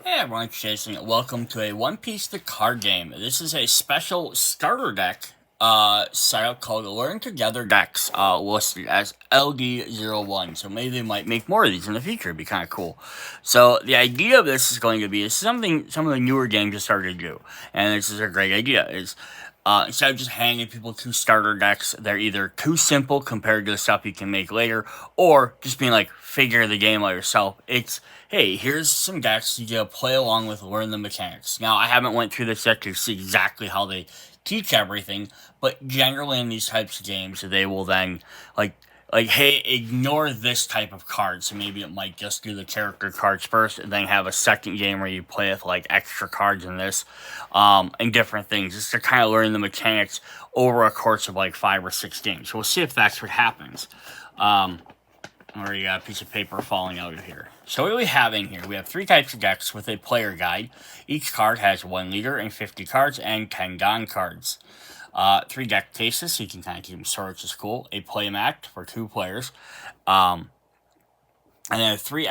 Hey everyone, it's Jason. Welcome to a One Piece the card game. This is a special starter deck setup called Learn Together decks, listed as LD01. So maybe they might make more of these in the future. It'd be kind of cool. So the idea of this is going to be is something some of the newer games have started to do, and this is a great idea. Is instead of just handing people two starter decks, they're either too simple compared to the stuff you can make later, or just being like, figure the game out yourself. It's, hey, here's some decks you gotta play along with, learn the mechanics. Now, I haven't went through this deck to see exactly how they teach everything, but generally in these types of games, they will then, hey, ignore this type of card. So maybe it might just do the character cards first, and then have a second game where you play with like extra cards in this, and different things, just to kind of learn the mechanics over a course of like 5 or 6 games. So we'll see if that's what happens. Or you got a piece of paper falling out of here. So what do we have in here? We have 3 types of decks with a player guide. Each card has 1 leader and 50 cards and 10 Gon cards. 3 deck cases, so you can kind of keep them sorted, which is cool. A play mat for 2 players. And then 3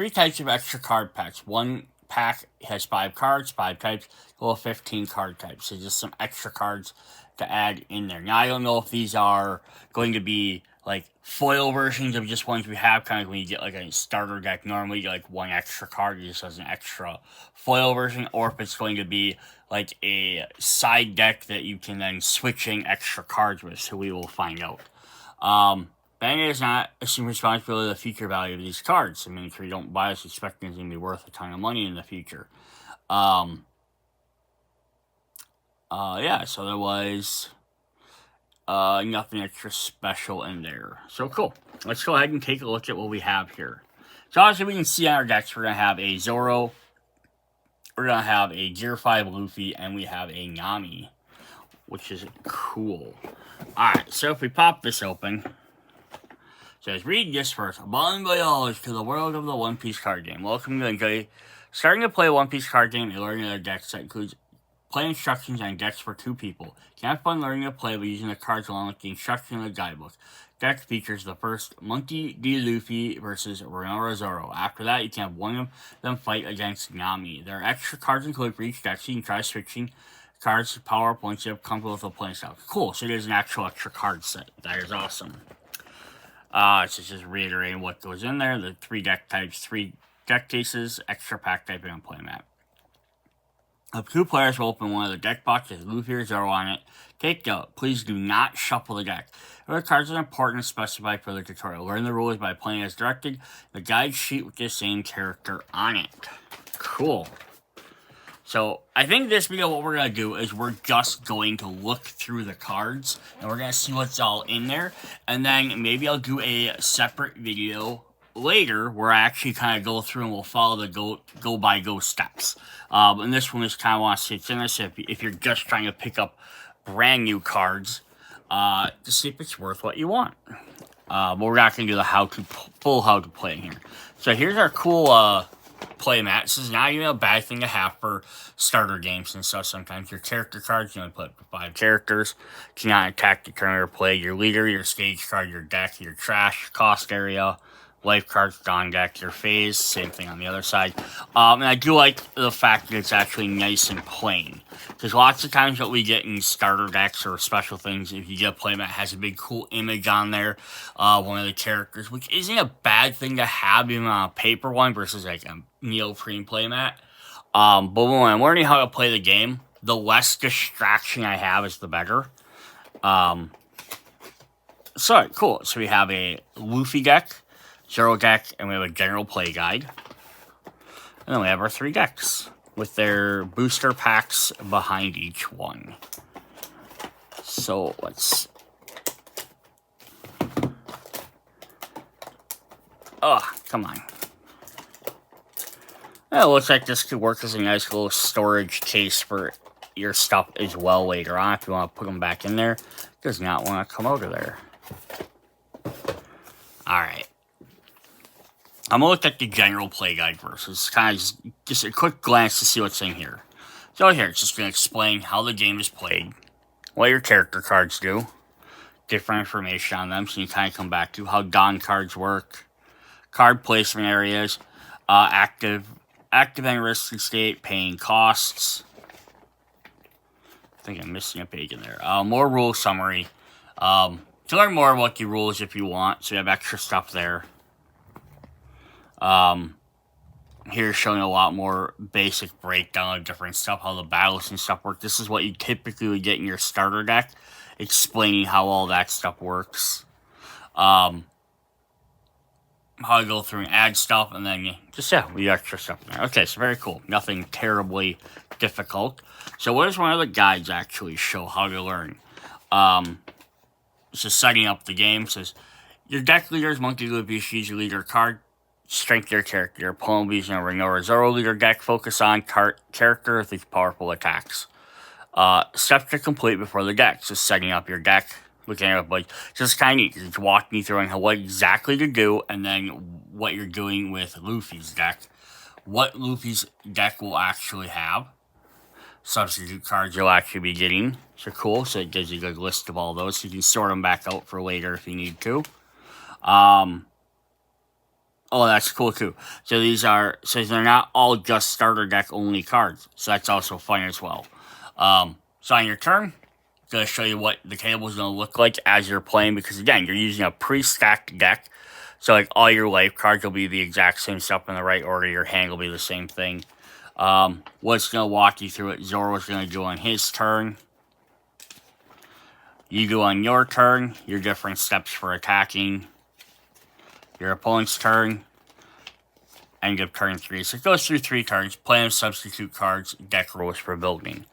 types of extra card packs. One pack has 5 cards, 5 types, well, 15 card types. So just some extra cards to add in there. Now, I don't know if these are going to be like foil versions of just ones we have, kind of like when you get like a starter deck. Normally, you get like 1 extra card, just as an extra foil version, or if it's going to be like a side deck that you can then switch in extra cards with. So we will find out. Bandai does not assume responsibility of the future value of these cards. I mean, if you don't buy this, expecting it's going to be worth a ton of money in the future. Yeah, so there was nothing extra special in there. So cool. Let's go ahead and take a look at what we have here. So obviously we can see on our decks, we're going to have a Zoro, we're going to have a Gear 5 Luffy, and we have a Nami, which is cool. Alright, so if we pop this open, it says, read this first. Bon voyage to the world of the One Piece card game. Welcome to enjoy starting to play One Piece card game and learning a deck that includes play instructions and decks for 2 people. You can have fun learning to play by using the cards along with the instruction in the guidebook. Deck features the first Monkey D. Luffy versus Renora Zoro. After that, you can have one of them fight against Nami. There are extra cards included for each deck, so you can try switching cards to power points you have comfortable with the playing style. Cool, so there's an actual extra card set. That is awesome. So just reiterating what goes in there. The 3 deck types, 3 deck cases, extra pack type, and play mat. If 2 players will open one of the deck boxes with Luffy or Zoro on it, take note. Please do not shuffle the deck. Other cards are important and specified for the tutorial. Learn the rules by playing as directed. The guide sheet with the same character on it. Cool. So, I think this video, what we're going to do is we're just going to look through the cards, and we're going to see what's all in there, and then maybe I'll do a separate video later where I actually kind of go through and we'll follow the go-by-go steps. And this one is kind of want to see it's in this if you're just trying to pick up brand new cards to see if it's worth what you want. But we're not going to do the full how to play in here. So here's our cool play mat. This is not even a bad thing to have for starter games and stuff. Sometimes your character cards, you only play up to 5 characters. You cannot attack, determine, or play your leader, your stage card, your deck, your trash, cost area, life cards, Gon deck, your phase, same thing on the other side. And I do like the fact that it's actually nice and plain. Because lots of times what we get in starter decks or special things, if you get a playmat, has a big cool image on there, one of the characters, which isn't a bad thing to have even on a paper one versus like a neoprene playmat. But when I'm learning how to play the game, the less distraction I have is the better. So, cool. So we have a Luffy deck, Zero deck, and we have a general play guide. And then we have our 3 decks with their booster packs behind each one. So let's... Oh, come on. It looks like this could work as a nice little storage case for your stuff as well later on if you want to put them back in there. It does not want to come out of there. Alright. I'm going to look at the general play guide first. It's kind of just a quick glance to see what's in here. So here, it's just going to explain how the game is played, what your character cards do, different information on them, so you kind of come back to how Gon cards work, card placement areas, active activating risky state, paying costs. I think I'm missing a page in there. More rule summary. To learn more about the rules if you want, so you have extra stuff there. Here's showing a lot more basic breakdown of different stuff, how the battles and stuff work. This is what you typically would get in your starter deck, explaining how all that stuff works. How to go through and add stuff, and then just, the extra stuff in there. Okay, so very cool. Nothing terribly difficult. So what does one of the guides actually show how to learn? So setting up the game. It says, your deck leader's monkey will be use your leader card. Strength your character. Your opponent will be using a Ring or Zoro leader deck. Focus on character with these powerful attacks. Steps to complete before the deck. So setting up your deck. Looking at it, like, just kind of neat. It's walking you through on what exactly to do, and then what you're doing with Luffy's deck. What Luffy's deck will actually have. Substitute cards you'll actually be getting. So cool. So it gives you a good list of all those. So you can sort them back out for later if you need to. Oh, that's cool too. So so they're not all just starter deck only cards. So that's also fun as well. So on your turn, it's going to show you what the table is going to look like as you're playing. Because again, you're using a pre-stacked deck. So like all your life cards will be the exact same stuff in the right order. Your hand will be the same thing. What's going to walk you through it, Zoro's going to do on his turn. You do on your turn, your different steps for attacking. Your opponent's turn, end of turn 3. So it goes through 3 turns, play and substitute cards, deck rules for building.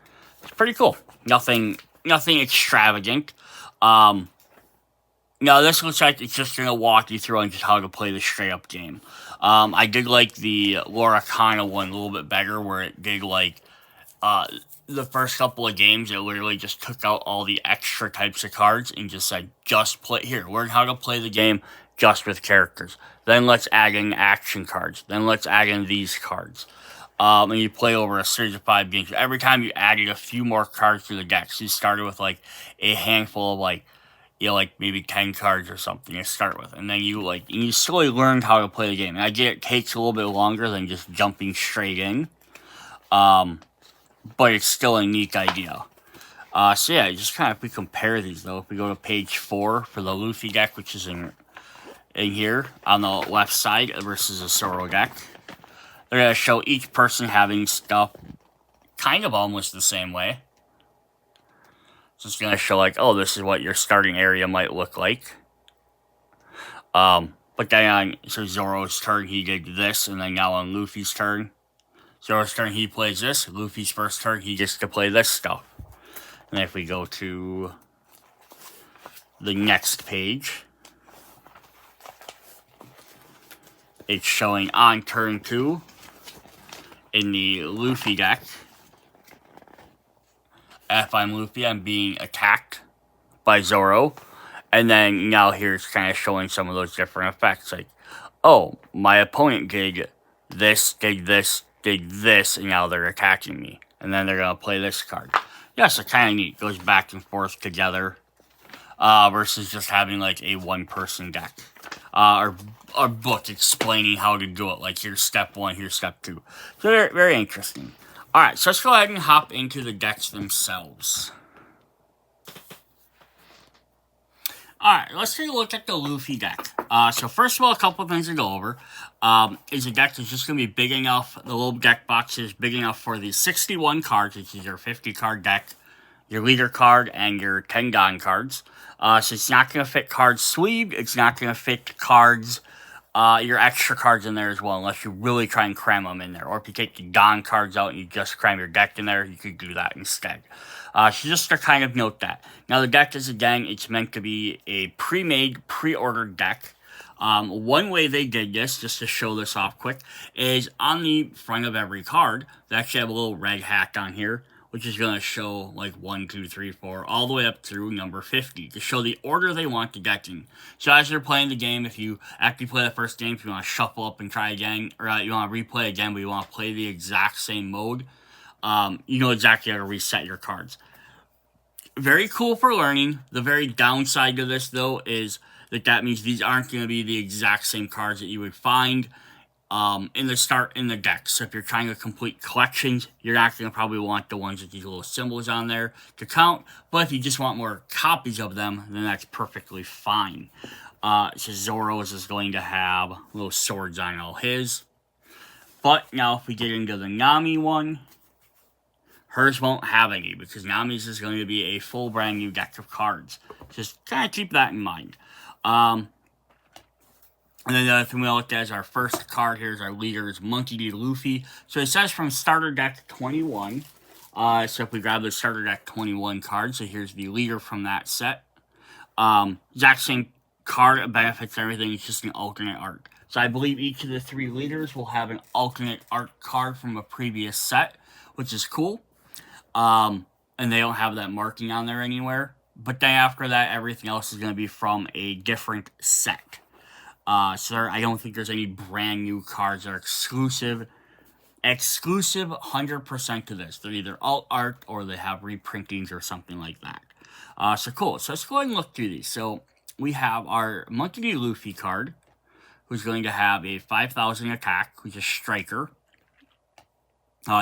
It's pretty cool. Nothing extravagant. Now this looks like it's just going to walk you through on just how to play the straight up game. I did like the Loracana one a little bit better, where it did like, the first couple of games, it literally just took out all the extra types of cards and just said, just play here. Learn how to play the game just with characters. Then let's add in action cards. Then let's add in these cards. And you play over a series of 5 games. Every time you added a few more cards to the deck. So you started with like a handful of like maybe 10 cards or something to start with. And then you slowly learned how to play the game. And I get it takes a little bit longer than just jumping straight in. But it's still a neat idea. So yeah, just kind of, if we compare these though, if we go to page 4 for the Luffy deck, which is in here on the left side versus the Zoro deck, they're going to show each person having stuff kind of almost the same way. So it's going to show like, oh, this is what your starting area might look like. But then so Zoro's turn, he did this, and then now on Luffy's turn, Zoro's turn, he plays this. Luffy's first turn, he gets to play this stuff. And if we go to the next page, it's showing on turn 2 in the Luffy deck. If I'm Luffy, I'm being attacked by Zoro. And then now here it's kind of showing some of those different effects. Like, oh, my opponent did this, and now they're attacking me. And then they're going to play this card. Yeah, so kind of neat. Goes back and forth together. Versus just having like a one-person deck. Or book explaining how to do it. Like, here's step 1, here's step 2. So very, very interesting. Alright, so let's go ahead and hop into the decks themselves. Alright, let's take a look at the Luffy deck. So first of all, a couple of things to go over. Is a deck that's just going to be big enough, the little deck box is big enough for the 61 cards, which is your 50 card deck, your leader card, and your Tengan cards. So it's not going to fit cards sleeved, it's not going to fit cards, your extra cards in there as well, unless you really try and cram them in there. Or if you take the Don cards out and you just cram your deck in there, you could do that instead. So just to kind of note that. Now the deck is, again, it's meant to be a pre-made, pre-ordered deck. One way they did this, just to show this off quick, is on the front of every card, they actually have a little red hat on here, which is going to show like 1, 2, 3, 4, all the way up through number 50, to show the order they want the deck in. So as you're playing the game, if you, after you play the first game, if you want to shuffle up and try again, or you want to replay again, but you want to play the exact same mode, you know exactly how to reset your cards. Very cool for learning. The very downside to this, though, is that means these aren't going to be the exact same cards that you would find in the deck. So if you're trying to complete collections, you're not going to probably want the ones with these little symbols on there to count. But if you just want more copies of them, then that's perfectly fine. So Zoro's is going to have little swords on all his. But now if we get into the Nami one, hers won't have any, because Nami's is going to be a full brand new deck of cards. Just kind of keep that in mind. And then the other thing we looked at is our first card here is our leader is Monkey D. Luffy. So it says from starter deck 21. So if we grab the starter deck 21 card, so here's the leader from that set. Exact same card, benefits, everything, it's just an alternate art. So I believe each of the 3 leaders will have an alternate art card from a previous set, which is cool. And they don't have that marking on there anywhere. But then after that, everything else is going to be from a different set. So I don't think there's any brand new cards that are exclusive 100% to this. They're either alt art or they have reprintings or something like that. So cool. So let's go ahead and look through these. So we have our Monkey D. Luffy card, who's going to have a 5,000 attack, who's a striker.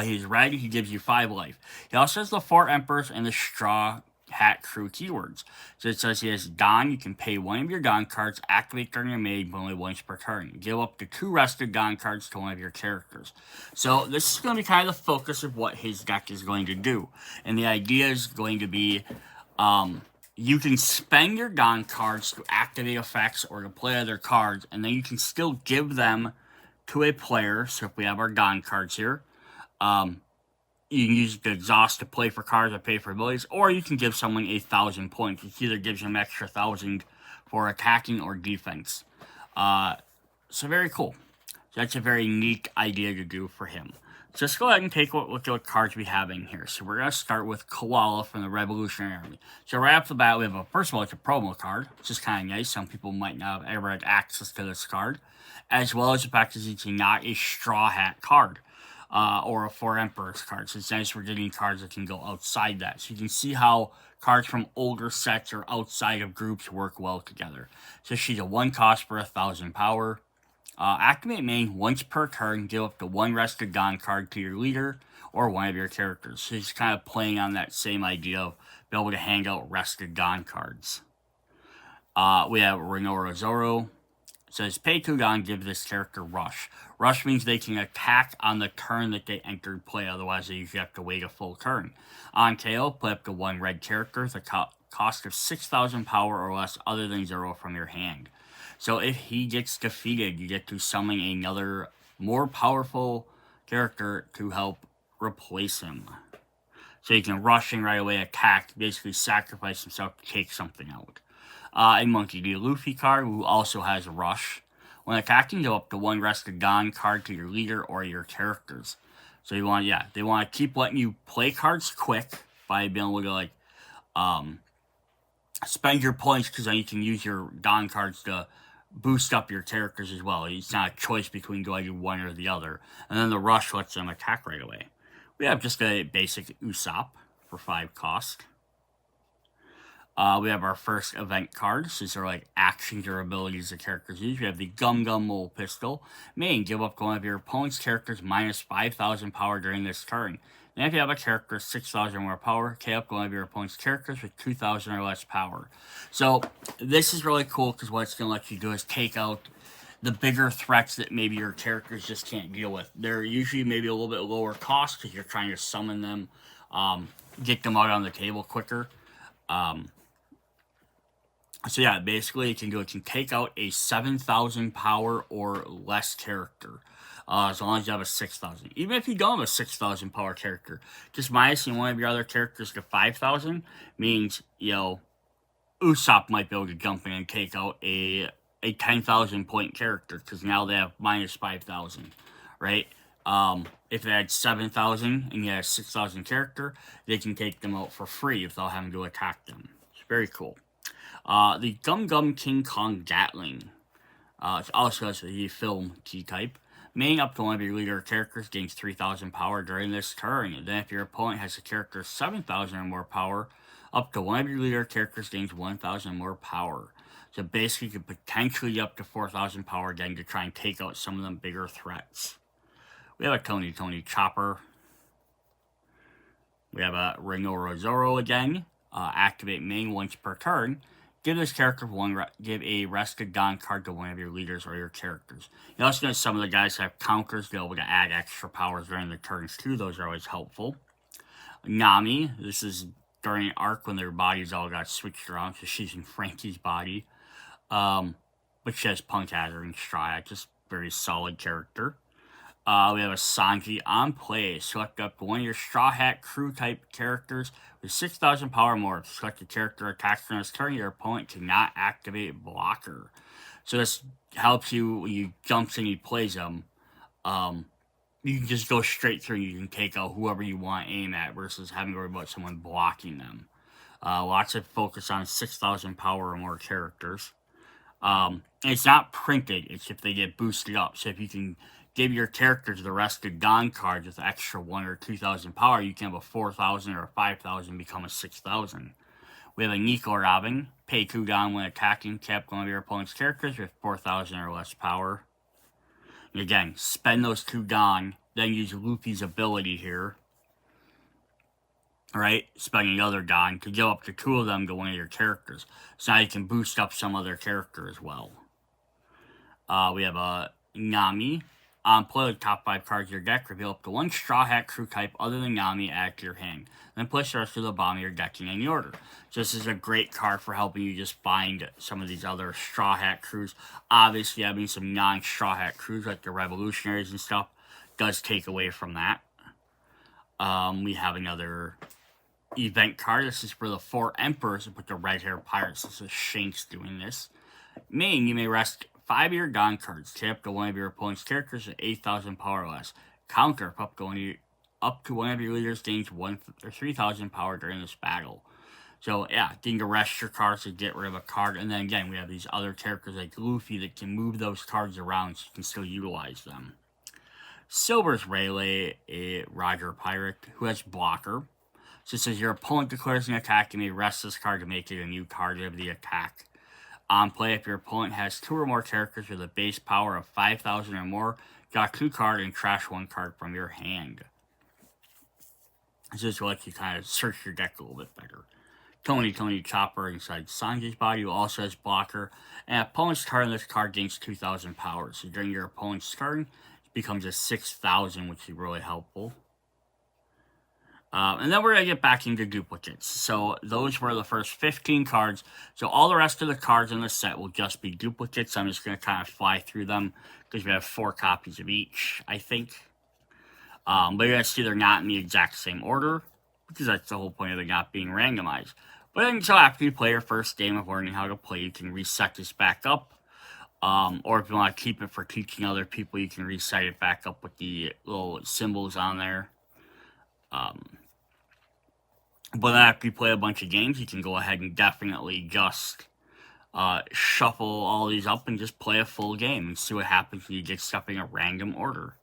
He's red, he gives you 5 life. He also has the 4 Emperors and the Straw Hat Crew keywords. So it says he has Don. You can pay 1 of your Don cards, activate during your main, but only once per turn. Give up to 2 rested Don cards to one of your characters. So this is going to be kind of the focus of what his deck is going to do. And the idea is going to be, you can spend your Don cards to activate effects or to play other cards, and then you can still give them to a player. So if we have our Don cards here, you can use the exhaust to play for cards or pay for abilities, or you can give someone 1,000 points, which either gives them extra 1,000 for attacking or defense. So very cool. So that's a very neat idea to do for him. So let's go ahead and take a look at what cards we have in here. So we're going to start with Koala from the Revolutionary Army. So right off the bat, we have first of all, it's a promo card, which is kind of nice. Some people might not have ever had access to this card, as well as the fact that it's not a Straw Hat card. Or a 4 Emperors card. So it's nice we're getting cards that can go outside that. So you can see how cards from older sets or outside of groups work well together. So she's a 1 cost for 1,000 power. Activate main once per turn. Give up to 1 rested Don card to your leader or one of your characters. So she's kind of playing on that same idea of being able to hand out rested Don cards. We have Renoa Zoro. It says, pay 2 Don, give this character Rush. Rush means they can attack on the turn that they entered play, otherwise they usually have to wait a full turn. On tail, play up to 1 red character with a cost of 6,000 power or less other than 0 from your hand. So if he gets defeated, you get to summon another more powerful character to help replace him. So you can rush in right away, attack, basically sacrifice himself to take something out. A Monkey D. Luffy card, who also has Rush. When attacking, go up to 1 rested Don card to your leader or your characters. So you want, they want to keep letting you play cards quick by being able to, like, spend your points, because then you can use your Don cards to boost up your characters as well. It's not a choice between going to one or the other. And then the Rush lets them attack right away. We have just a basic Usopp for 5 cost. We have our first event cards. These are like actions or abilities the characters use. We have the Gum Gum Mole Pistol. Main, give up one of your opponent's characters minus 5,000 power during this turn. And if you have a character 6,000 or more power, K up one of your opponent's characters with 2,000 or less power. So this is really cool, because what it's going to let you do is take out the bigger threats that maybe your characters just can't deal with. They're usually maybe a little bit lower cost because you're trying to summon them, get them out on the table quicker. So yeah, basically it can take out a 7,000 power or less character, as long as you have a 6,000. Even if you don't have a 6,000 power character, just minusing one of your other characters to 5,000 means, Usopp might be able to jump in and take out a 10,000 point character, because now they have minus 5,000, right? If they had 7,000 and you had a 6,000 character, they can take them out for free without having to attack them. It's very cool. The Gum Gum King Kong Gatling. It also has the film key type. Main up to one of your leader characters gains 3,000 power during this turn. And then if your opponent has a character 7,000 or more power, up to one of your leader characters gains 1,000 more power. So basically, you could potentially get up to 4,000 power again to try and take out some of them bigger threats. We have a Tony Chopper. We have a Renoru Zoro again. Activate main once per turn. Give this character give a rested Don card to one of your leaders or your characters. You also know some of the guys have counters to be able to add extra powers during the turns too. Those are always helpful. Nami, this is during an arc when their bodies all got switched around, so she's in Frankie's body. But she has Punk Hazard and Straw, just very solid character. We have a Sanji on play. Select up one of your Straw Hat crew type characters with 6,000 power more. Select a character attacks on this turn. Your opponent cannot activate blocker. So this helps you when you jumps and he plays them. You can just go straight through and you can take out whoever you want to aim at versus having to worry about someone blocking them. Lots of focus on 6,000 power or more characters. And it's not printed, it's if they get boosted up. So if you can give your characters the rested Don cards with extra 1,000 or 2,000 power, you can have a 4,000 or a 5,000 become a 6,000. We have a Nico Robin. Pay 2 Don when attacking. Tap one of your opponent's characters with 4,000 or less power. And again, spend those 2 Don, then use Luffy's ability here. Alright, spending another Don to give up to 2 of them to one of your characters. So now you can boost up some other character as well. We have a Nami. Play the top 5 cards of your deck. Reveal up to 1 Straw Hat crew type other than Nami add to your hand. Then place the rest of the bottom of your deck in any order. So this is a great card for helping you just find some of these other Straw Hat crews. Obviously, having some non-Straw Hat crews like the Revolutionaries and stuff does take away from that. We have another event card. This is for the 4 Emperors with the red hair pirates. This is Shanks doing this. Main, you may rest 5 of your Don cards. Tap to one of your opponent's characters at 8,000 power or less. Counter up to one of your leaders gains 3,000 power during this battle. So yeah, getting to rest your cards to get rid of a card. And then again, we have these other characters like Luffy that can move those cards around so you can still utilize them. Silver's Rayleigh, a Roger Pirate, who has blocker. So it says your opponent declares an attack, you may rest this card to make it a new target of the attack. On play, if your opponent has 2 or more characters with a base power of 5,000 or more, draw 2 cards and trash 1 card from your hand. This is like you kind of search your deck a little bit better. Tony Chopper inside Sanji's body, who also has blocker. And opponent's turn, this card gains 2,000 power. So during your opponent's turn, it becomes a 6,000, which is really helpful. And then we're going to get back into duplicates. So those were the first 15 cards. So all the rest of the cards in the set will just be duplicates. I'm just going to kind of fly through them because we have 4 copies of each, I think. But you're going to see they're not in the exact same order because that's the whole point of it not being randomized. But until after you play your first game of learning how to play, you can reset this back up. Or if you want to keep it for teaching other people, you can reset it back up with the little symbols on there. But after you play a bunch of games, you can go ahead and definitely just shuffle all these up and just play a full game and see what happens when you get stuff in a random order.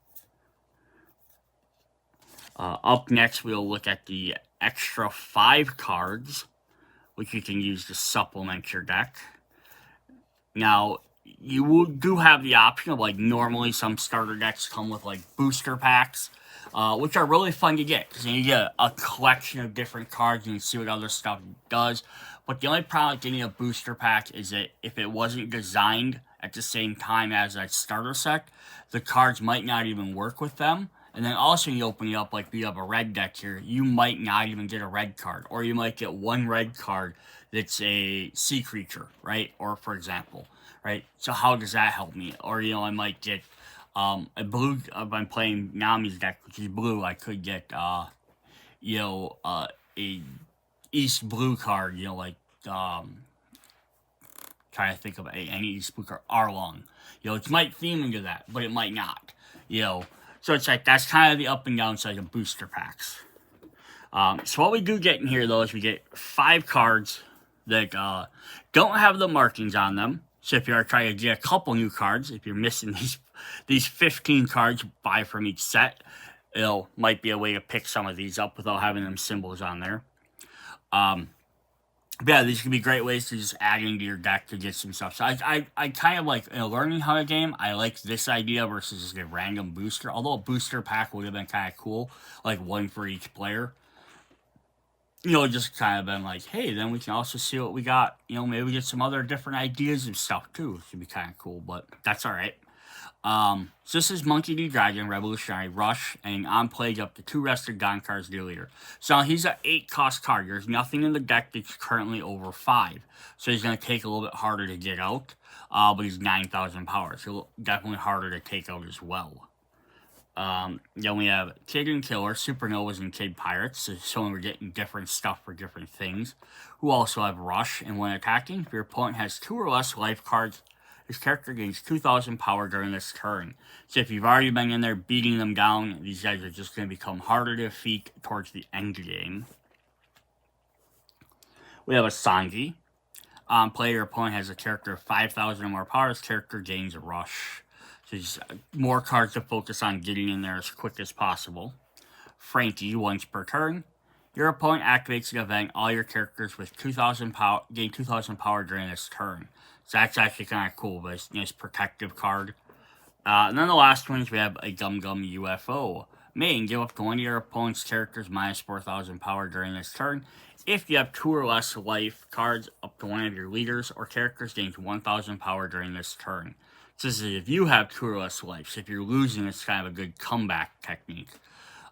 Up next, we'll look at the extra 5 cards, which you can use to supplement your deck. Now, you do have the option of, like, normally some starter decks come with, like, booster packs, which are really fun to get, because you get a collection of different cards and you see what other stuff does. But the only problem with getting a booster pack is that if it wasn't designed at the same time as that starter set, the cards might not even work with them. And then also you open it up, like we have a red deck here, you might not even get a red card. Or you might get 1 red card that's a sea creature, right? Or for example, right? So how does that help me? Or, I might get a blue, if I'm playing Nami's deck, which is blue, I could get, a East blue card, like, trying to think of any East blue card, Arlong. It might theme into that, but it might not, So it's like, that's kind of the up and down side of booster packs. So what we do get in here, though, is we get 5 cards that don't have the markings on them. So if you're trying to get a couple new cards, if you're missing these 15 cards, buy from each set, might be a way to pick some of these up without having them symbols on there. But yeah, these could be great ways to just add into your deck to get some stuff. So I kind of like, learning how to game. I like this idea versus just a random booster. Although a booster pack would have been kind of cool, like one for each player. Just kind of been like, hey, then we can also see what we got. Maybe we get some other different ideas and stuff too. It should be kind of cool, but that's all right. So this is Monkey D. Dragon, Revolutionary, Rush, and on play up to 2 rested Don cards deal leader. So he's an 8 cost card. There's nothing in the deck that's currently over 5. So he's going to take a little bit harder to get out, but he's 9,000 power. So definitely harder to take out as well. Then we have Kid and Killer, Supernovas, and Kid Pirates, so showing we're getting different stuff for different things, who also have Rush, and when attacking, if your opponent has 2 or less life cards, his character gains 2,000 power during this turn. So if you've already been in there beating them down, these guys are just going to become harder to defeat towards the end game. We have a Sanji. Play your opponent has a character of 5,000 or more power, his character gains a Rush. So just more cards to focus on getting in there as quick as possible. Frankie, once per turn. Your opponent activates an event. All your characters with 2,000 power gain 2,000 power during this turn. So that's actually kind of cool, but it's a nice protective card. And then the last one is we have a Gum Gum UFO. Main, give up to one of your opponent's characters minus 4,000 power during this turn. If you have 2 or less life cards, up to one of your leaders or characters gains 1,000 power during this turn. So this is if you have 2 or less life. So if you're losing, it's kind of a good comeback technique.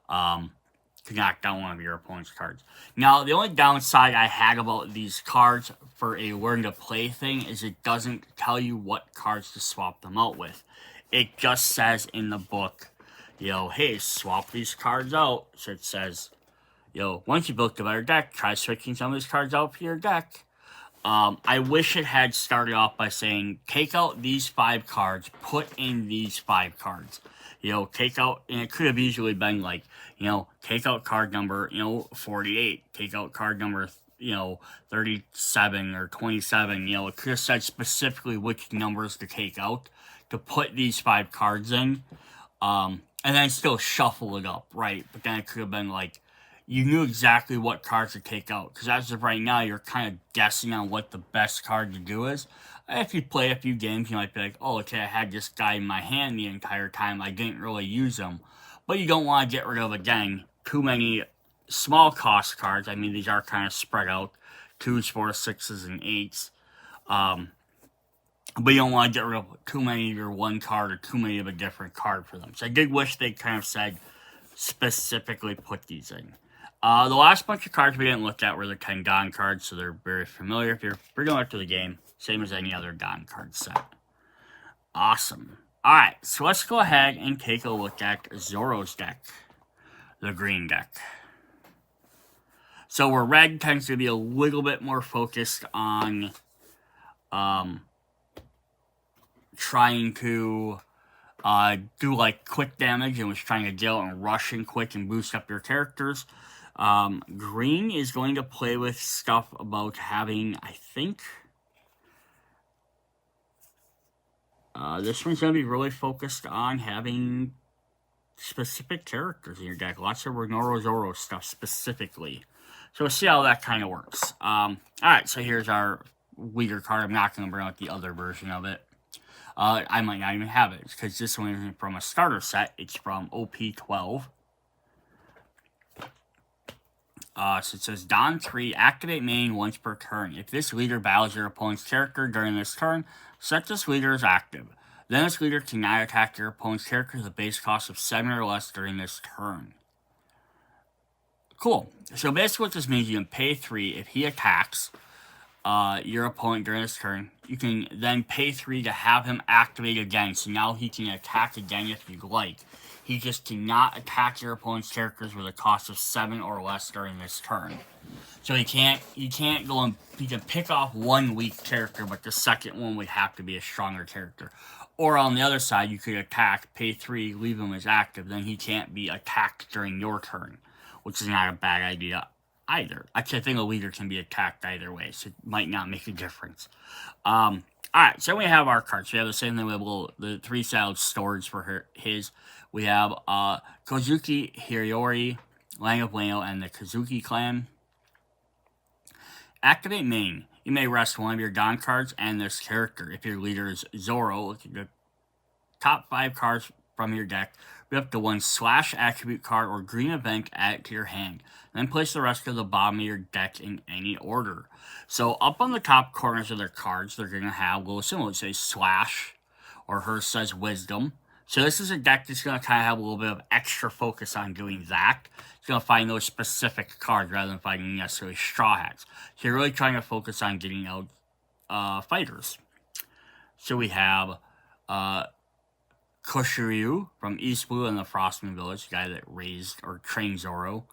To knock down one of your opponent's cards. Now, the only downside I had about these cards for a learn to play thing is it doesn't tell you what cards to swap them out with. It just says in the book, hey, swap these cards out. So it says, once you built a better deck, try switching some of these cards out for your deck. I wish it had started off by saying, take out these 5 cards, put in these 5 cards. Take out, and it could have easily been like, take out card number, 48, take out card number, 37 or 27, it could have said specifically which numbers to take out to put these 5 cards in, and then still shuffle it up, right? But then it could have been like, you knew exactly what cards to take out, because as of right now, you're kind of guessing on what the best card to do is. If you play a few games, you might be like, oh, okay, I had this guy in my hand the entire time, I didn't really use him. But you don't want to get rid of, again, too many small cost cards. I mean, these are kind of spread out, 2s, 4s, 6s, and 8s. But you don't want to get rid of too many of your one card or too many of a different card for them. So I did wish they kind of said, specifically put these in. The last bunch of cards we didn't look at were the 10 Don cards, so they're very familiar if you're familiar to the game. Same as any other Don card set. Awesome. Alright, so let's go ahead and take a look at Zoro's deck. The green deck. So where red tends to be a little bit more focused on trying to do like quick damage and was trying to deal and rush in quick and boost up your characters. Green is going to play with stuff about having, I think, this one's going to be really focused on having specific characters in your deck. Lots of Renoro Zoro stuff specifically. So we'll see how that kind of works. Alright, so here's our leader card. I'm not going to bring out the other version of it. I might not even have it, because this one isn't from a starter set. It's from OP12. So it says, Don 3, activate main once per turn. If this leader battles your opponent's character during this turn, set this leader as active. Then this leader cannot attack your opponent's character with a base cost of 7 or less during this turn. Cool. So basically what this means, you can pay 3 if he attacks your opponent during this turn. You can then pay 3 to have him activate again, so now he can attack again if you'd like. He just cannot attack your opponent's characters with a cost of 7 or less during this turn. So he can't go and, he can pick off one weak character, but the second one would have to be a stronger character. Or on the other side, you could attack, pay 3, leave him as active, then he can't be attacked during your turn, which is not a bad idea either. Actually, I think a leader can be attacked either way, so it might not make a difference. Alright, so we have our cards. We have the same thing. We have the 3-sided storage for his. We have Kozuki Hiriori, Lang of Wano, and the Kazuki clan. Activate main. You may rest one of your Don cards and this character. If your leader is Zoro, look at the top 5 cards from your deck. Rip the one slash attribute card or green event, add it to your hand. Then place the rest of the bottom of your deck in any order. So up on the top corners of their cards, they're going to have little symbols. Say slash, or hers says wisdom. So this is a deck that's going to kind of have a little bit of extra focus on doing that. It's going to find those specific cards rather than finding necessarily Straw Hats. So you're really trying to focus on getting out fighters. So we have Koshiryu from East Blue and the Frostmoon Village, the guy that raised or trained Zoro.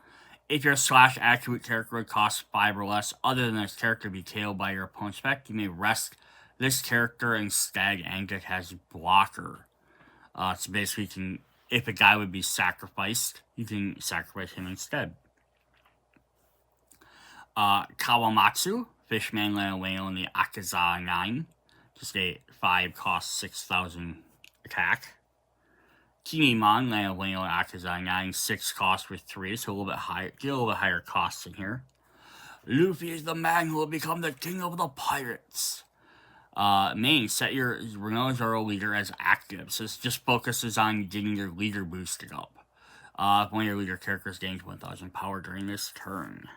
If your slash attribute character would cost 5 or less, other than this character be KO'd by your opponent's spec, you may rest this character instead, and it has blocker. So basically, if a guy would be sacrificed, you can sacrifice him instead. Kawamatsu, Fishman, Lana Whale, and the Akaza 9. Just a 5 cost 6,000 attack. Kimimon, Lana Whale, and Akaza 9, 6 cost with 3, so a little bit higher. Get a little bit higher costs in here. Luffy is the man who will become the king of the pirates. Main, set your Renoa Zoro leader as active. So this just focuses on getting your leader boosted up. If one of your leader characters gains 1,000 power during this turn.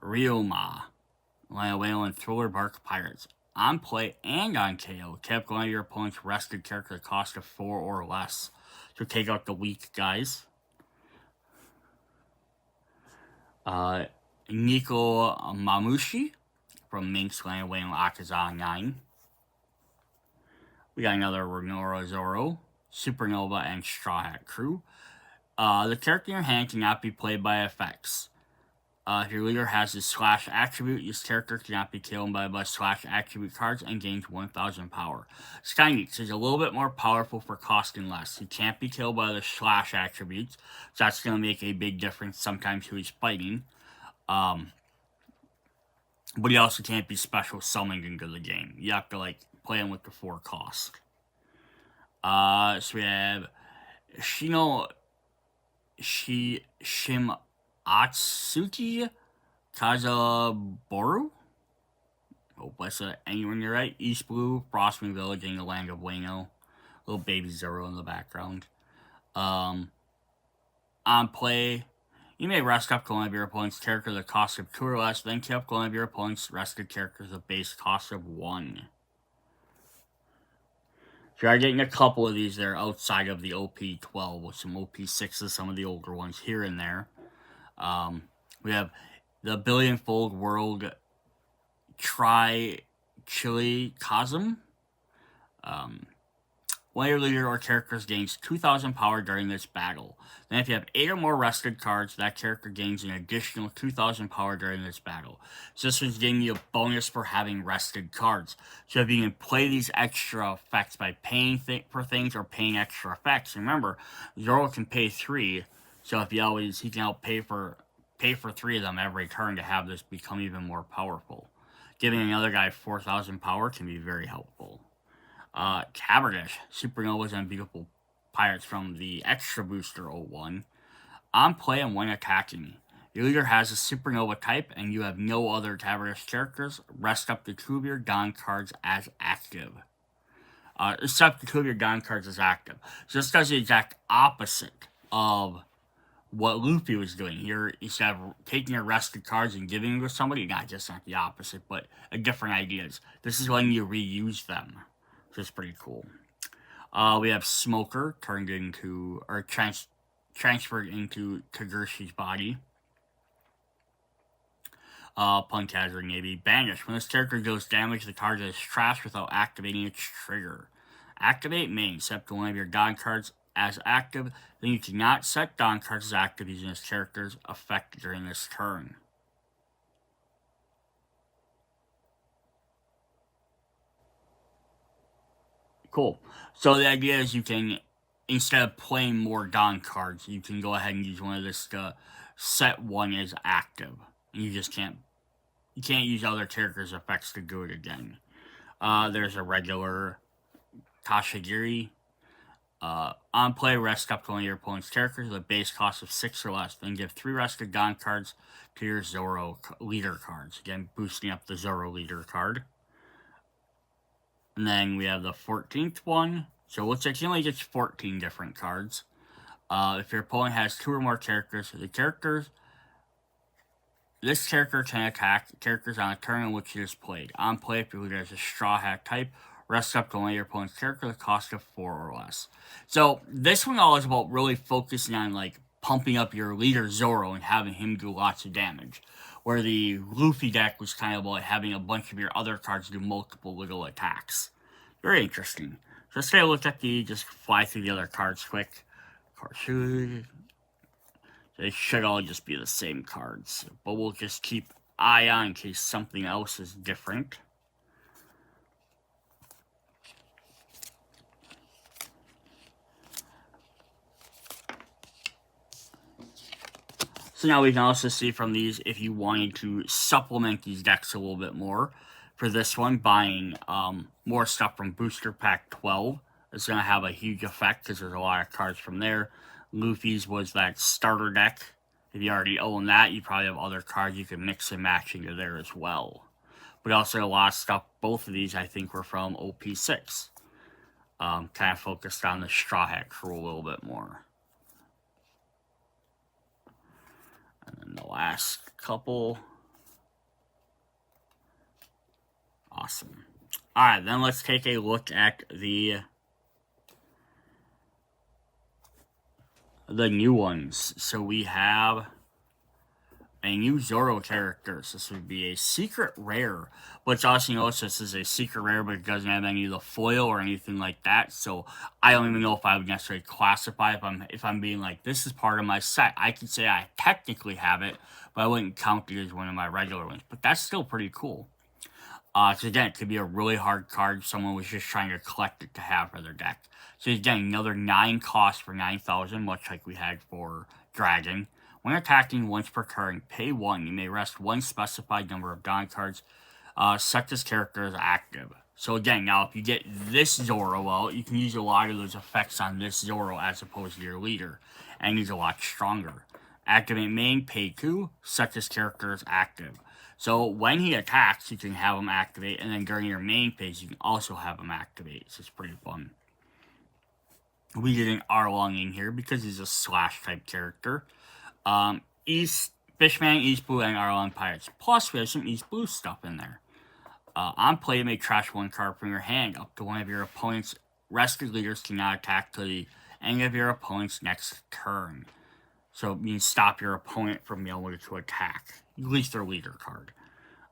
Ryoma, Lana Whale, and Thriller Bark Pirates. On play and on KO, kept one of your opponent's rested character cost of 4 or less. So take out the weak guys. Nico Mamushi from Minx, Lana Whale, and Akaza 9. We got another Renoa Zoro, Supernova, and Straw Hat Crew. The character in your hand cannot be played by effects. If your leader has a slash attribute, this character cannot be killed by slash attribute cards and gains 1,000 power. Sky Neeks is a little bit more powerful for costing less. He can't be killed by the slash attributes, so that's going to make a big difference sometimes who he's fighting. But he also can't be special summoned into the game. You have to play him with the 4 cost. So we have Shimatsuki Kazaboru. Hope I said anyone you're right. East Blue, Frostmoon Village, and the Land of Wano. Little baby Zoro in the background. On play, you may rest up one of your opponent's character the cost of 2 or less, then keep one of your opponent's rested characters the base cost of 1. So you are getting a couple of these there outside of the OP12 with some OP6s, some of the older ones here and there. We have the Billionfold World Chili Cosm. One of your leader or characters gains 2,000 power during this battle. Then if you have 8 or more rested cards, that character gains an additional 2,000 power during this battle. So this one's giving you a bonus for having rested cards. So if you can play these extra effects by paying for things or paying extra effects, remember, Zoro can pay 3, so if he can help pay for 3 of them every turn to have this become even more powerful. Giving another guy 4,000 power can be very helpful. Caberdish, Supernovas and Beautiful Pirates from the Extra Booster 01. On play and when attacking, your leader has a Supernova type and you have no other Caberdish characters, rest up to 2 of your Don cards as active. Except the 2 of your Don cards as active. So this does the exact opposite of what Luffy was doing. Here, instead of taking your rested cards and giving them to somebody, not the opposite, but different ideas. This is letting you reuse them. Which is pretty cool. We have Smoker turned into, or transferred into Kagurshi's body. Punk Hazard Navy. Banish. When this character deals damage, the card is trashed without activating its trigger. Activate main. Set one of your Don cards as active. Then you cannot set Don cards as active using this character's effect during this turn. Cool. So the idea is you can, instead of playing more Don cards, you can go ahead and use one of this to set one as active. And you can't use other characters' effects to do it again. There's a regular Kashigiri. On play, rest up to one of your opponent's characters with a base cost of 6 or less. Then give 3 rested Gon cards to your Zoro leader cards. Again, boosting up the Zoro leader card. And then we have the 14th one. So it looks like he only gets 14 different cards. If your opponent has 2 or more characters, this character can attack characters on a turn in which it is played. On play, if your leader has a Straw Hat type, rest up to one of your opponent's characters with a cost of 4 or less. So this one all is about really focusing on like pumping up your leader Zoro and having him do lots of damage. Where the Luffy deck was kind of about having a bunch of your other cards do multiple little attacks. Very interesting. So let's take a look at just fly through the other cards quick. They should all just be the same cards, but we'll just keep eye on in case something else is different. So now we can also see from these if you wanted to supplement these decks a little bit more. For this one, buying more stuff from Booster Pack 12 is going to have a huge effect because there's a lot of cards from there. Luffy's was that starter deck. If you already own that, you probably have other cards you can mix and match into there as well. But also a lot of stuff, both of these I think were from OP6. Kind of focused on the Straw Hat Crew a little bit more. And then the last couple. Awesome. Alright, then let's take a look at the new ones. So we have a new Zoro character. So this would be a secret rare. But also notice this is a secret rare, but it doesn't have any of the foil or anything like that. So I don't even know if I would necessarily classify if I'm being like, this is part of my set. I could say I technically have it, but I wouldn't count it as one of my regular ones. But that's still pretty cool. So again, it could be a really hard card if someone was just trying to collect it to have for their deck. So again, another 9 cost for 9,000, much like we had for Dragon. When attacking once per turn, pay 1. You may rest 1 specified number of Gon cards. Set this character as active. So again, now if you get this Zoro out, you can use a lot of those effects on this Zoro as opposed to your leader. And he's a lot stronger. Activate main, pay 2. Set this character as active. So when he attacks, you can have him activate, and then during your main phase, you can also have him activate. So it's pretty fun. We get an Arlong in here because he's a slash type character. Fishman, East Blue, and Arlong Pirates. Plus, we have some East Blue stuff in there. On play, you may trash 1 card from your hand. Up to one of your opponent's rested leaders cannot attack till the end of your opponent's next turn. So it means stop your opponent from being able to attack. At least their leader card.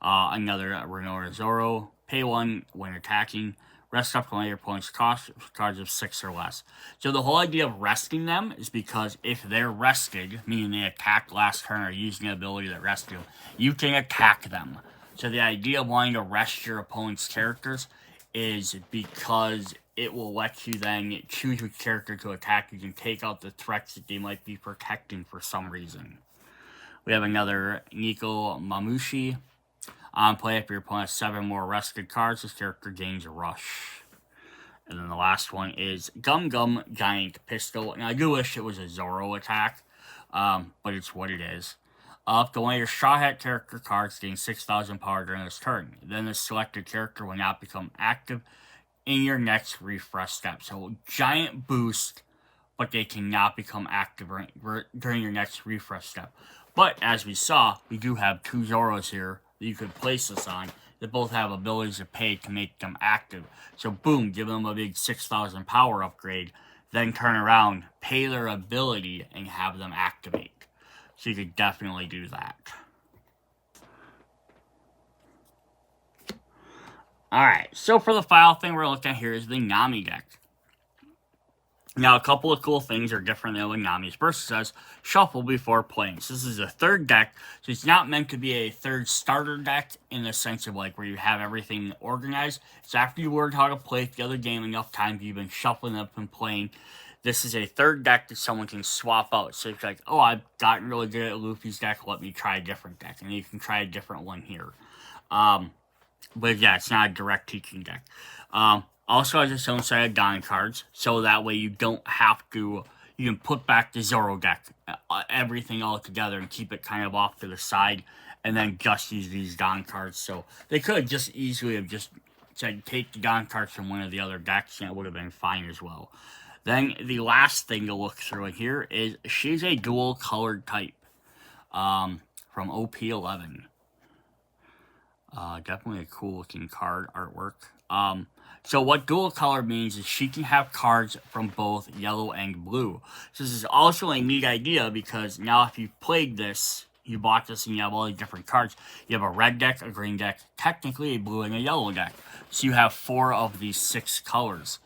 Another Renoir Zoro. Pay 1 when attacking. Rest up to one of your opponent's cards of 6 or less. So the whole idea of resting them is because if they're rested, meaning they attacked last turn or using the ability that rested, you can attack them. So the idea of wanting to rest your opponent's characters is because it will let you then choose which character to attack. You can take out the threats that they might be protecting for some reason. We have another Nico Mamushi. On play, if your opponent has 7 more rested cards, this character gains a rush. And then the last one is Gum Gum Giant Pistol. And I do wish it was a Zoro attack, but it's what it is. Up to one of your Straw Hat character cards gain 6,000 power during this turn. Then the selected character will not become active in your next refresh step. So giant boost, but they cannot become active during your next refresh step. But as we saw, we do have 2 Zoros here that you could place this on that both have abilities to pay to make them active. So boom, give them a big 6,000 power upgrade, then turn around, pay their ability, and have them activate. So you could definitely do that. Alright, so for the final thing we're looking at here is the Nami deck. Now, a couple of cool things are different than what Nami's Burst says. Shuffle before playing. So this is a third deck, so it's not meant to be a third starter deck in the sense of like where you have everything organized. It's after you learned how to play the other game enough times, you've been shuffling up and playing. This is a third deck that someone can swap out. So it's like, oh, I've gotten really good at Luffy's deck, let me try a different deck. And you can try a different one here. But yeah, it's not a direct teaching deck. Also has its own set of Don cards, so that way you don't have to. You can put back the Zoro deck, everything all together, and keep it kind of off to the side, and then just use these Don cards. So they could just easily have just said take the Don cards from one of the other decks, and it would have been fine as well. Then the last thing to look through here is she's a dual colored type, from OP11. Definitely a cool looking card artwork. So what dual color means is she can have cards from both yellow and blue. So this is also a neat idea because now if you played this, you bought this and you have all these different cards. You have a red deck, a green deck, technically a blue and a yellow deck. So you have 4 of these 6 colors.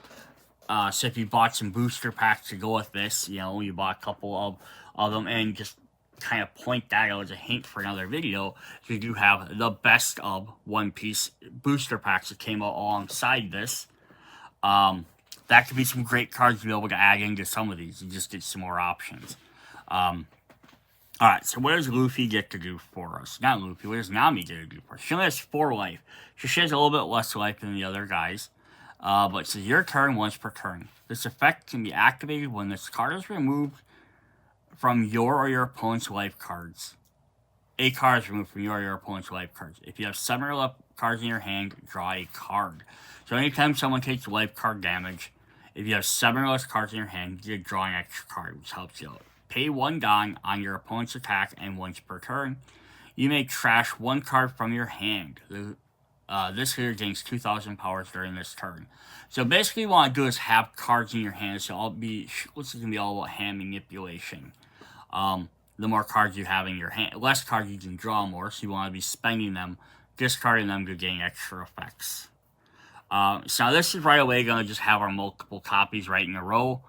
So if you bought some booster packs to go with this, you bought a couple of them, and just kind of point that out as a hint for another video. You do have the best of One Piece booster packs that came out alongside this. That could be some great cards to be able to add into some of these. You just get some more options. Alright, so what does Luffy get to do for us? Not Luffy, what does Nami get to do for us? She only has 4 life. So she has a little bit less life than the other guys. But it says your turn once per turn. This effect can be activated when this card is removed from your or your opponent's life cards. A card is removed from your or your opponent's life cards. If you have 7 or less cards in your hand, draw a card. So anytime someone takes life card damage, if you have 7 or less cards in your hand, you draw an extra card, which helps you out. Pay 1 Don on your opponent's attack, and once per turn, you may trash 1 card from your hand. This here gains 2,000 powers during this turn. So basically what you want to do is have cards in your hand. So this is going to be all about hand manipulation. The more cards you have in your hand, less cards you can draw more, so you want to be spending them, discarding them to gain extra effects. So now this is right away going to just have our multiple copies right in a row.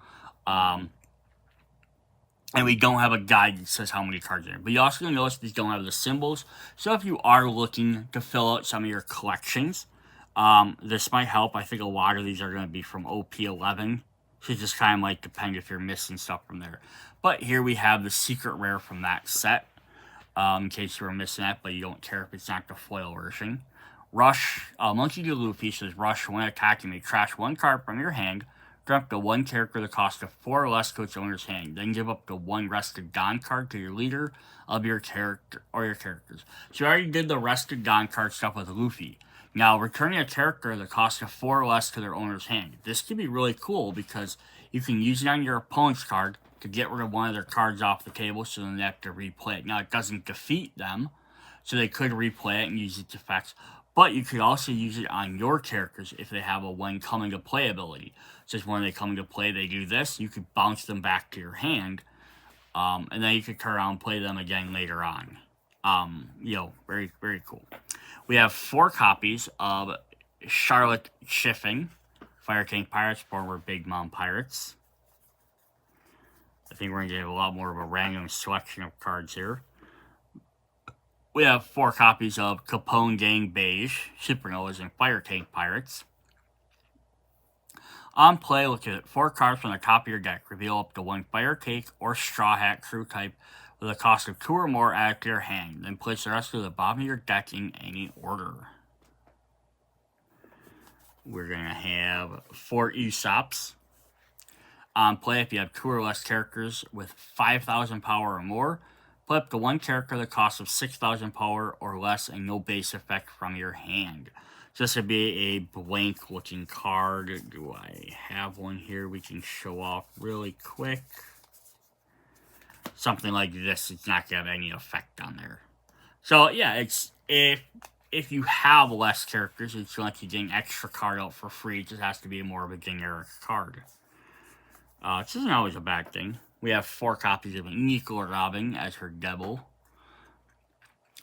And we don't have a guide that says how many cards are in. But you also notice these don't have the symbols. So if you are looking to fill out some of your collections, this might help. I think a lot of these are going to be from OP11. So it just kind of might depend if you're missing stuff from there. But here we have the secret rare from that set. In case you were missing that, but you don't care if it's not the foil version. Rush, Monkey D. Luffy says, Rush, when attacking, you may trash 1 card from your hand, draw up to 1 character the cost of 4 or less to its owner's hand. Then give up to 1 rested Don card to your leader of your character or your characters. So you already did the rested Don card stuff with Luffy. Now, returning a character the cost of 4 or less to their owner's hand. This could be really cool because you can use it on your opponent's card to get rid of one of their cards off the table, so then they have to replay it. Now, it doesn't defeat them, so they could replay it and use its effects. But you could also use it on your characters if they have a when coming to play ability. So when they come to play, they do this. You could bounce them back to your hand, and then you could turn around and play them again later on. Very, very cool. We have 4 copies of Charlotte Chiffing, Fire King Pirates, former Big Mom Pirates. I think we're going to get a lot more of a random selection of cards here. We have 4 copies of Capone Gang Beige, Supernovas, and Fire Tank Pirates. On play, look at 4 cards from the top of your deck. Reveal up to 1 Fire Cake or Straw Hat crew type with a cost of 2 or more added to your hand. Then place the rest of the bottom of your deck in any order. We're going to have 4 Usops. On play, if you have 2 or less characters with 5,000 power or more, play up to 1 character the cost of 6,000 power or less and no base effect from your hand. So this would be a blank looking card. Do I have one here we can show off really quick? Something like this, it's not going to have any effect on there. So yeah, it's if you have less characters, it's like you get an extra card out for free. It just has to be more of a generic card. This isn't always a bad thing. We have 4 copies of Nico Robin as her devil.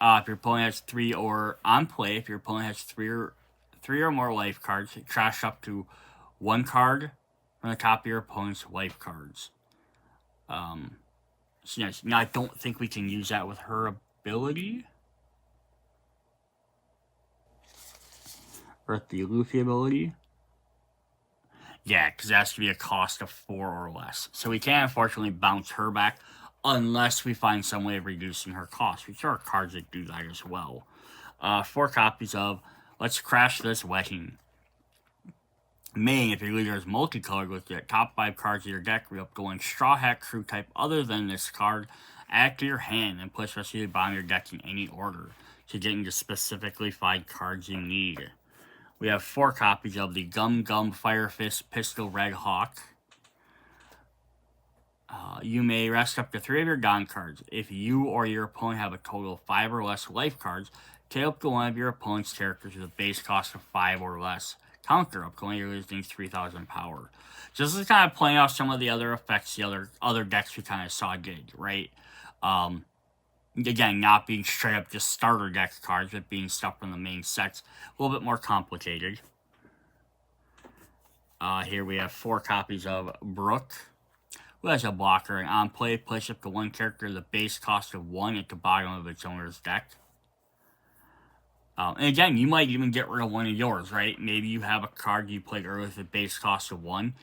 If your opponent has 3 or on play, if your opponent has 3 or more life cards, trash up to 1 card from the top of your opponent's life cards. So yes, now I don't think we can use that with her ability. Or the Luffy ability. Yeah, because it has to be a cost of 4 or less. So we can't, unfortunately, bounce her back unless we find some way of reducing her cost. Which there are cards that do that as well. 4 copies of Let's Crash This Wedding. Main, if your leader is multicolored with the top 5 cards of your deck, we up going Straw Hat Crew type other than this card. Add to your hand and place the rest of the bottom of your deck in any order to get into specifically 5 cards you need. We have 4 copies of the Gum Gum Fire Fist Pistol Red Hawk. You may rest up to 3 of your Gone cards. If you or your opponent have a total of 5 or less life cards, tail up to one of your opponent's characters with a base cost of 5 or less. Counter up to one of your losing 3,000 power. So this is kind of playing off some of the other effects the other decks we kind of saw did, right? Again, not being straight up just starter deck cards, but being stuff from the main sets. A little bit more complicated. Here we have 4 copies of Brook, who has a blocker, and on play, place up to one character the base cost of 1 at the bottom of its owner's deck. And again, you might even get rid of one of yours, right? Maybe you have a card you played earlier with a base cost of 1,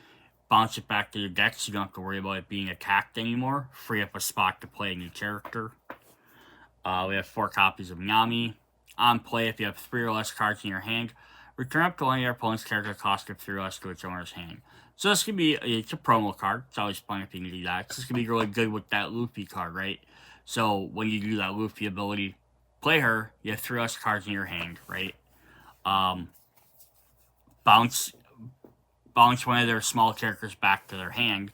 bounce it back to your deck so you don't have to worry about it being attacked anymore, free up a spot to play a new character. We have 4 copies of Nami. On play, if you have 3 or less cards in your hand, return up to one of your opponent's character cost of 3 or less to its owner's hand. So this could be, it's a promo card. It's always fun if you can do that. This could be really good with that Luffy card, right? So when you do that Luffy ability, play her, you have 3 less cards in your hand, right? Bounce one of their small characters back to their hand.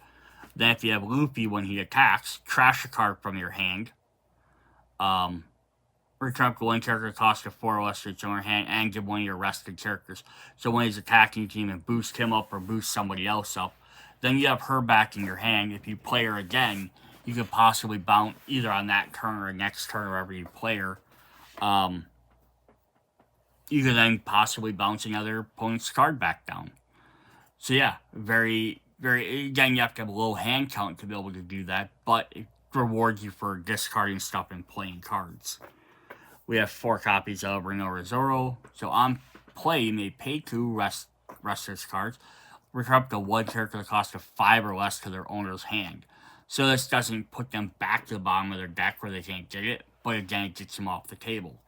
Then if you have Luffy when he attacks, trash a card from your hand. Return up to one character cost of 4 or less to its owner hand, and give one of your rested characters. So when he's attacking your team and boost him up or boost somebody else up, then you have her back in your hand. If you play her again, you could possibly bounce either on that turn or next turn, wherever you play her. You could then possibly bounce another opponent's card back down. So yeah, very, very, again, you have to have a low hand count to be able to do that, but it rewards you for discarding stuff and playing cards. We have 4 copies of Renoa Zoro. So on play, you may pay 2 Restless cards, return up to one character the cost of 5 or less to their owner's hand. So this doesn't put them back to the bottom of their deck where they can't get it, but again, it gets them off the table.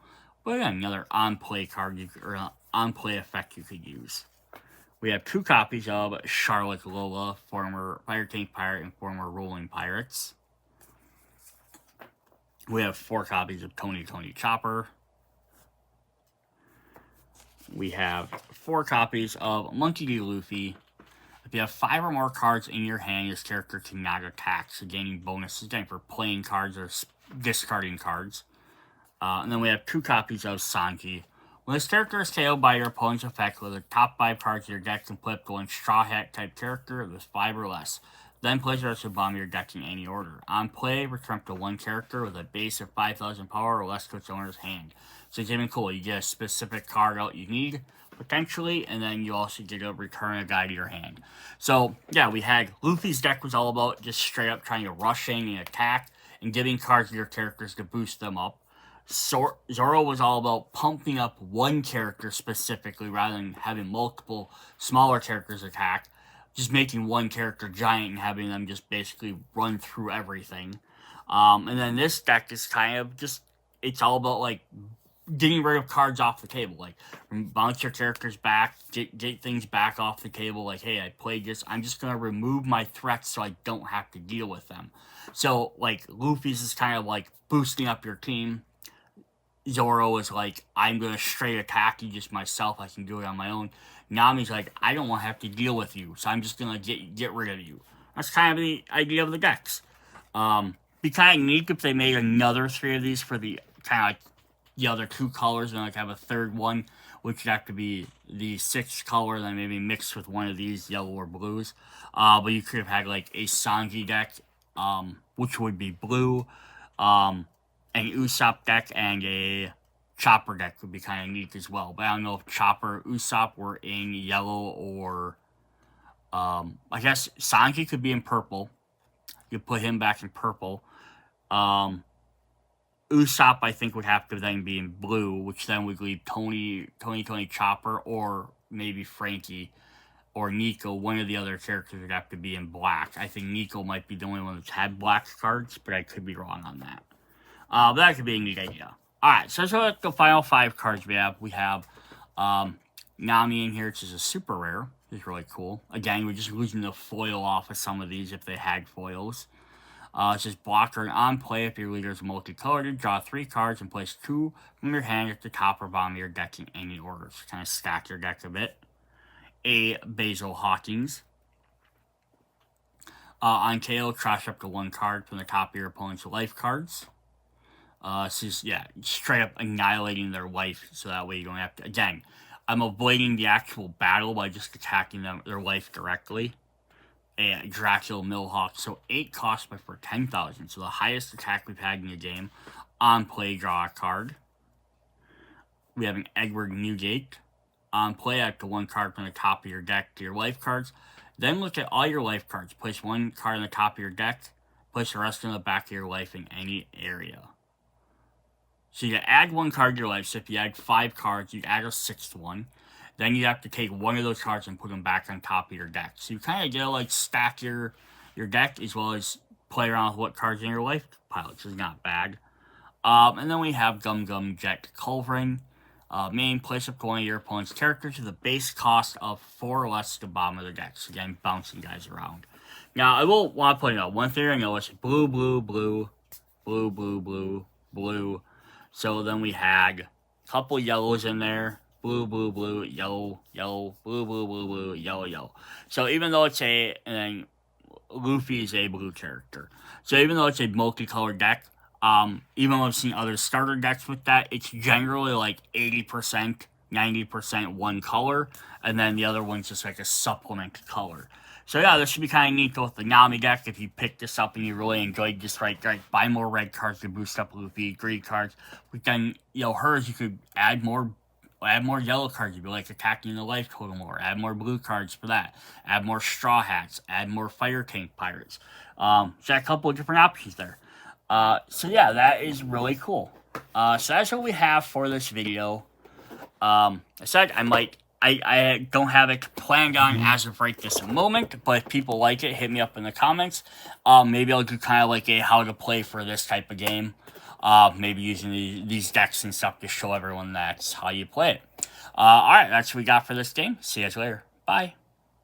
But again, another on-play card or on-play effect you could use. We have 2 copies of Charlotte Lola, former Fire Tank Pirate and former Rolling Pirates. We have 4 copies of Tony Chopper. We have 4 copies of Monkey D. Luffy. If you have 5 or more cards in your hand, this character cannot attack, so gaining bonuses again for playing cards or discarding cards. And then we have 2 copies of Sanji. When this character is tailed by your opponent's effect, with the top 5 cards of your deck can flip going Straw Hat type character with 5 or less. Then place the rest of the bottom of your deck in any order. On play, return up to one character with a base of 5,000 power or less to its owner's hand. So it's even cool. You get a specific card out you need, potentially, and then you also get to return a guy to your hand. So, yeah, we had Luffy's deck was all about just straight up trying to rush in and attack and giving cards to your characters to boost them up. Zoro was all about pumping up one character specifically rather than having multiple smaller characters attack. Just making one character giant and having them just basically run through everything. And then this deck is kind of just, it's all about like getting rid of cards off the table. Like bounce your characters back, get things back off the table. Like, hey, I played this. I'm just going to remove my threats so I don't have to deal with them. So like Luffy's is kind of like boosting up your team. Zoro is like, I'm going to straight attack you just myself. I can do it on my own. Nami's like, I don't want to have to deal with you, so I'm just going to get rid of you. That's kind of the idea of the decks. Be kind of neat if they made another 3 of these for the kind of like the other 2 colors and like have a third one, which would have to be the 6th color, then maybe mixed with one of these, yellow or blues. But you could have had like a Sanji deck, which would be blue, an Usopp deck, and a Chopper deck would be kind of neat as well. But I don't know if Chopper, Usopp were in yellow or... I guess Sanji could be in purple. You put him back in purple. Usopp, I think, would have to then be in blue, which then would leave Tony Chopper, or maybe Frankie, or Nico. One of the other characters would have to be in black. I think Nico might be the only one that's had black cards, but I could be wrong on that. But that could be a neat idea. Alright, so the final 5 cards we have. We have Nami in here, which is a super rare. It's really cool. Again, we're just losing the foil off of some of these if they had foils. It says blocker and on play if your leader is multicolored, draw 3 cards and place 2 from your hand at the top or bottom of your deck in any order. So kind of stack your deck a bit. A Basil Hawkins. On KO, trash up to 1 card from the top of your opponent's life cards. So just, yeah, straight up annihilating their life, so that way you don't have to. Again, I'm avoiding the actual battle by just attacking their life directly. A Dracula Millhawk, so 8 cost but for 10,000, so the highest attack we've had in the game. On play, draw a card. We have an Edward Newgate. On play, add to 1 card from the top of your deck to your life cards. Then look at all your life cards. Place 1 card on the top of your deck. Place the rest on the back of your life in any area. So you add 1 card to your life. So if you add 5 cards, you add a 6th one. Then you have to take 1 of those cards and put them back on top of your deck. So you kind of get to like stack your deck as well as play around with what cards in your life pile, which is not bad. And then we have Gum Gum Jet Culverin. Main, place up one of your opponent's characters to the base cost of 4 or less to the bottom of their deck. So again, bouncing guys around. Now, I will want to point out one thing I know is blue, blue, blue, blue, blue, blue, blue. So then we had a couple yellows in there. Blue, blue, blue, yellow, yellow, blue, blue, blue, blue, yellow, yellow. So even though it's and then Luffy is a blue character. So even though it's a multicolored deck, even though I've seen other starter decks with that, it's generally like 80%, 90% one color, and then the other one's just like a supplement color. So yeah, this should be kind of neat with the Nami deck. If you pick this up and you really enjoyed this, right, buy more red cards to boost up Luffy, green cards. But then, hers, you could add more yellow cards. You'd be like attacking the life total more. Add more blue cards for that. Add more Straw Hats. Add more Fire Tank Pirates. So a couple of different options there. So yeah, that is really cool. So that's what we have for this video. I said I don't have it planned on as of right this moment, but if people like it, hit me up in the comments. Maybe I'll do kind of like a how to play for this type of game. Maybe using these decks and stuff to show everyone that's how you play it. Alright, that's what we got for this game. See you guys later. Bye.